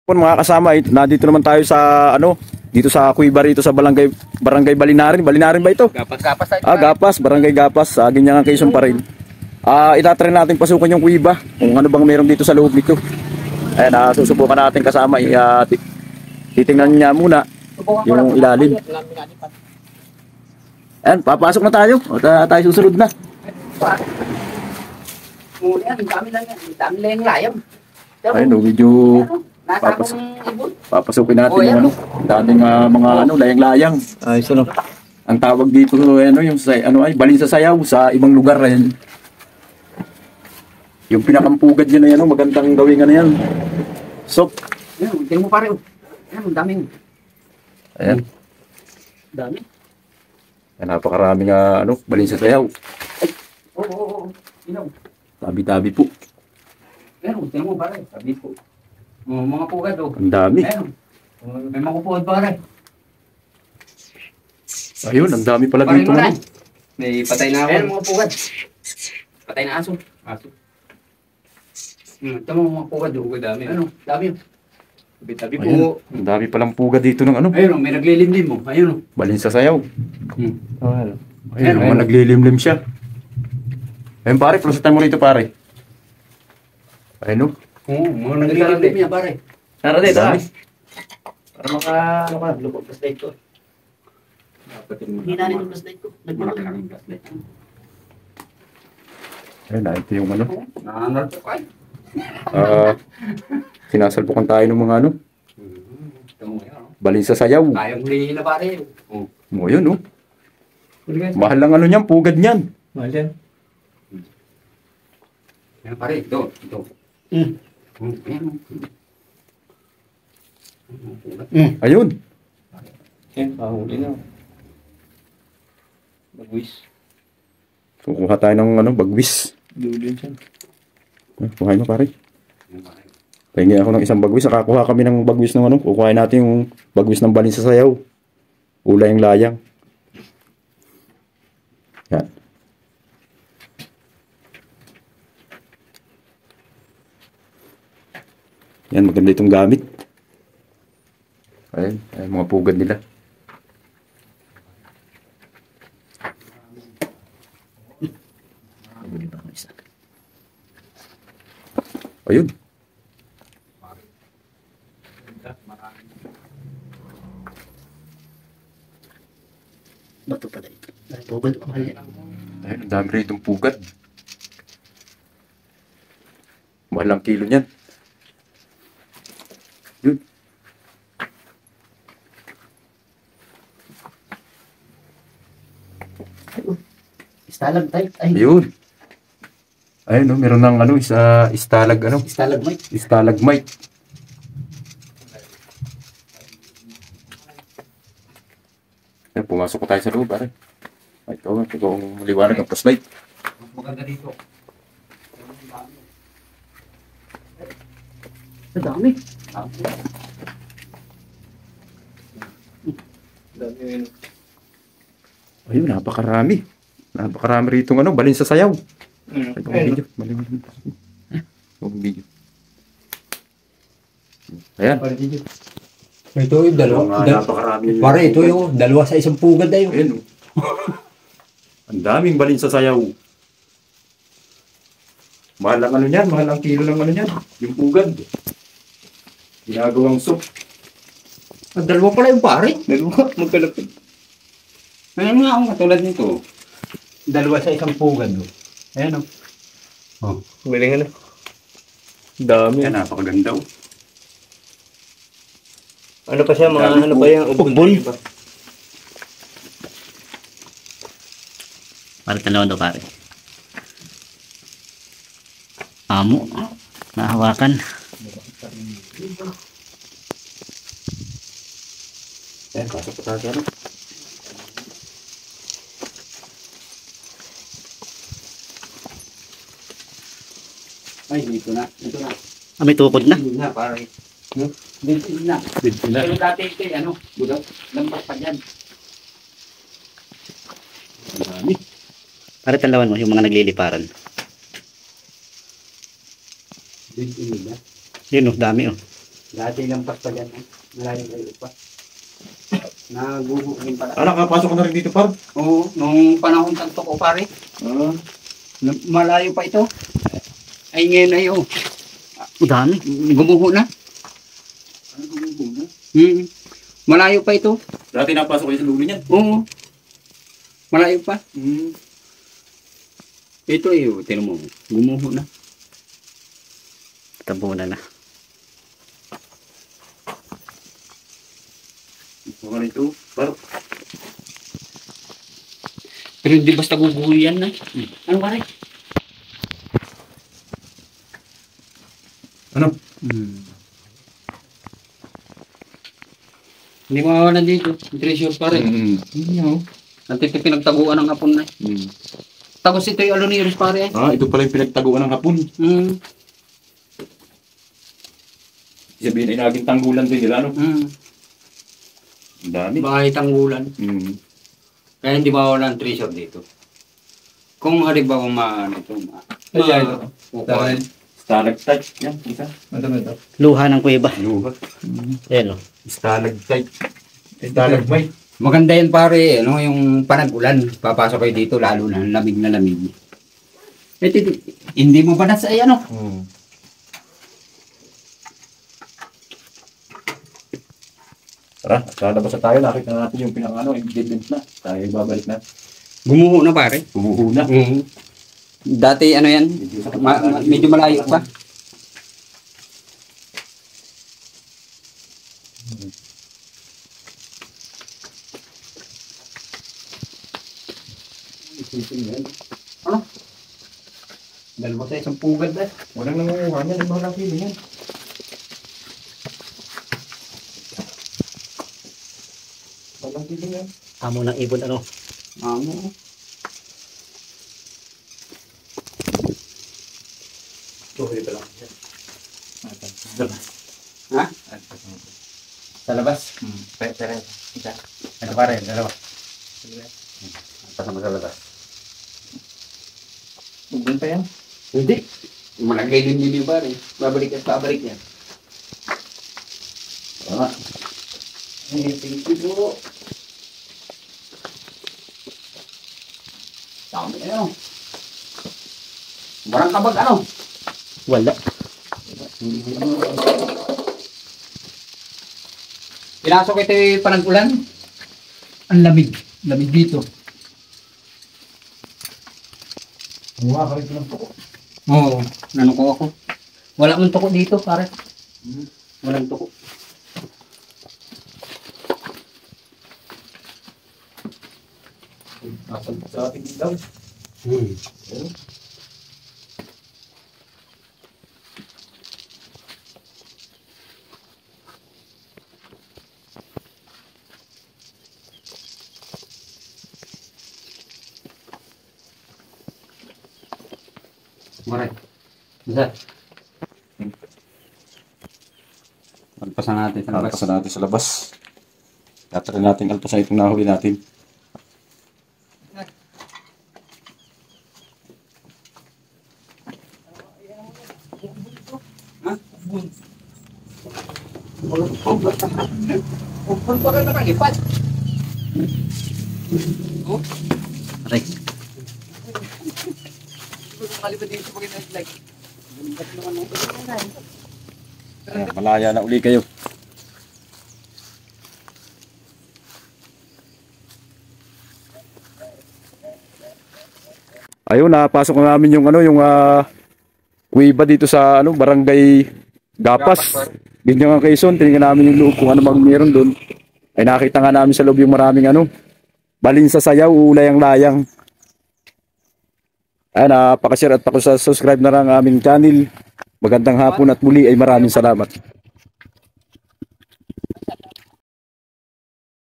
Mga kasama, nandito naman tayo sa dito sa Kuiba rito sa Barangay Balinarin. Balinarin ba ito? Gapas tayo. Gapas, Barangay Gapas, Ginyangan Quezon pa rin. Itatry natin pasukan yung Kuiba kung ano bang meron dito sa loob nito. Ayan, susubukan natin kasama. Titingnan niya muna yung ilalim. Ayan, papasok na tayo. Tayo susunod na. Dami lang yung layam. Ayun, medyo papasukin natin yung dating mga layang-layang. Ayos, ang tawag dito yung balin sa sayaw sa ibang lugar rin. Yung pinakampugad niya na yan, magandang gawin yan. So, tingnan mo pare. Ayan, daming. Ayan. Dami. Ayan, napakaraming balin sa sayaw. Ay, oo. Tabi-tabi po. Ayan, tingnan mo pare. Tabi po. Mga pugad Ang dami. Ayan. May mga pugad pare. Ayun, ang dami pala dito. May patay na ako. Ayan, mga pugad. Patay na aso. Ito mga pugad. Dami. Dami. Tabi-tabi po. Ang dami palang pugad dito ng Ayun, may naglilimlim mo. Ayun. Balin sa sayaw. Ayun, naglilimlim siya. Ayun pare, plusitan mo rito pare. Ayun mga naglilimlim niya pare. Tara dito para lubog flashlight ko. Hinanin yung flashlight ko. Malaki lang yung flashlight. Ayun, ito yung Nangangarap kayo. Sinasalpukan tayo ng mga balin sa sayaw. Kayang hulihin na pare. Yun mahal lang niyan, pugad niyan. Mahal yan. Yan pare, ito. Ayun. Huli na. Bagwis. Kukuha tayo ng bagwis. Dulin siya. Kuhain mo pare. Pahingi ako ng isang bagwis. Nakakuha kami ng bagwis ng kukuhain natin yung bagwis ng balin sa sayaw. Ulayang layang. Yan. Yan, maganda itong gamit. Ayan, mga pugad nila. Ayun. Bato pala ito. Pugad ko kaya. Ayun, ang dami rin itong pugad. Mahal ang kilo niyan. Yun. Stalagmite. Ayun. Ayun, meron ng stalagmite. Stalagmite. Ayan, pumasok ko tayo sa loob, pare. Ito ang maliwanag ang flashlight. Maganda dito. Dami. Ayun, napakarami. Napakarami rito balin sa sayaw. Ito ang video. Video. Ayan. Ito yung dalawa. Napakarami. Pare, ito yung dalawa sa isang pugad na yun. Ayan. Ang daming balin sa sayaw. Mahal ang niyan. Mahal ang kilo ng niyan. Yung pugad. Ginagawang soup. Dalawa pala yung pare. Dalawa. Magkalapit. Ngayon nga akong katulad nito. Dalawa sa isang pugad. Ayan o. Galing Dami. Ayan, napakaganda. Ano pa siya? Mga ano pa yung ubon? Pare talawan daw pare. Amo. Nahawakan. Ayan, pasok pa tayo. Ay, dito na. May tukod na. Dito na, pare. Dito na. Pero dati ito, budak. Lampas pa dyan. Pare talawan mo yung mga nagliliparan. Dito na. Yun dami Dati lampas pa dyan. Malayo pa. Naguguhin pala. Nakapasok ka na rin dito, par? Oo, nung panahon tanto ko pare. Malayo pa ito. Ay ngayon ay oh. Ang dami. Gumuho na. Malayo pa ito. Dati napasok kayo sa lulo niyan. Oo. Malayo pa. Ito ay oh, tinan mo. Gumuho na. Tabunan na. Mga nito, par. Pero hindi basta guguho yan na. Ano pare? Ano? Hindi mawawalan dito. Treasure pare. Nanti pinagtaguan ng hapon na. Tapos ito yung aloniros pare. Ito pala yung pinagtaguan ng hapon. Sabihin ay naging tanggulan din nila, no? Ang dami. Bahay tanggulan. Kaya hindi mawawalan treasure dito. Kung halimbawa maano ito. Stalactite. Yan, isa. Luha ng kuweba. Luha. Ayan o. Stalactite. Stalagmite. Maganda yan pare, ano, yung panag-ulan. Papasok kayo dito, lalo na lamig na lamig. Ito, hindi mo ba nasa, ay ano? Tara, lalabas na tayo. Nakita natin yung pinakano, ingredient na. Tayo babalik na. Gumuho na pare. Gumuho na. Dati ano yan, medyo malayo pa. Ano? Dalawa sa isang pugad na. Walang nangunguha niya. Ang mga nakili yan. Walang kili yan. Amo ng ibon ano. Amo. Tuloy pa lang. Ha? Sa labas? Pero, isa. Ito pa rin, dalawa. Pasama sa labas. Doon pa yan? Hindi. Malagay din yung pare. Babalik at pabalik yan. Tama. Thank you po. Dami ano. Barang kabag ano. Wala. Pinasok ito yung panag-ulan. Ang lamig. Lamig dito. Mukha ka rin ng tuko. Oo. Nanuko ako. Wala mong tuko dito pare. Walang tuko. Sa ating daw. Maray. Bisa. Alpasan natin sa labas. Alpasan natin sa labas. Tatarin natin alpasan itong nahuli natin. Upon pa rin nakalipat. Aray. Nakalipat dito pag ina-like. Malaya na uli kayo. Ayun, napasok na namin yung kuweba dito sa barangay Gapas. Ganyan nga Quezon, tingnan namin yung loob kung ano bang meron doon. Ay nakita nga namin sa loob yung maraming balin sa sayaw, ulayang-layang. Ay napaka-share at paki-subscribe na lang ang aming channel. Magandang hapon at muli ay maraming salamat.